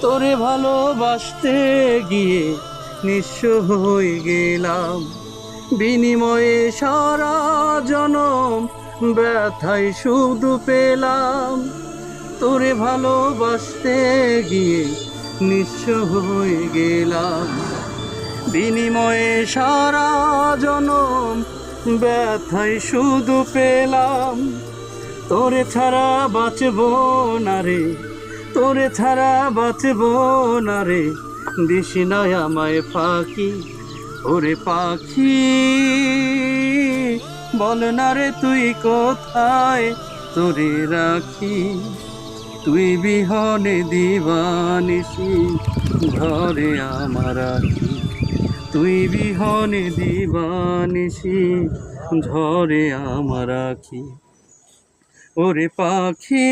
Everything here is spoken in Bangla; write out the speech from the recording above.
তোরে ভালোবাসতে গিয়ে নিঃস্ব হয়ে গেলাম, বিনিময়ে সারা জনম ব্যথায় শুধু পেলাম। তোরে ভালোবাসতে গিয়ে নিঃস্ব হয়ে গেলাম, বিনিময়ে সারা জনম ব্যথায় শুধু পেলাম। তোরে ছাড়া বাঁচব না রে, তোরে ছাড়া বাঁচব না রে, দিস না আমায় ফাঁকি। ওরে পাখি বল না রে তুই কোথায় তোরে রাখি, তুই বিহনে দিবানিসি ঘরে আমার আখি, তুই বিহনে দিবানিসি ঝরে আমার আখি। ওরে পাখি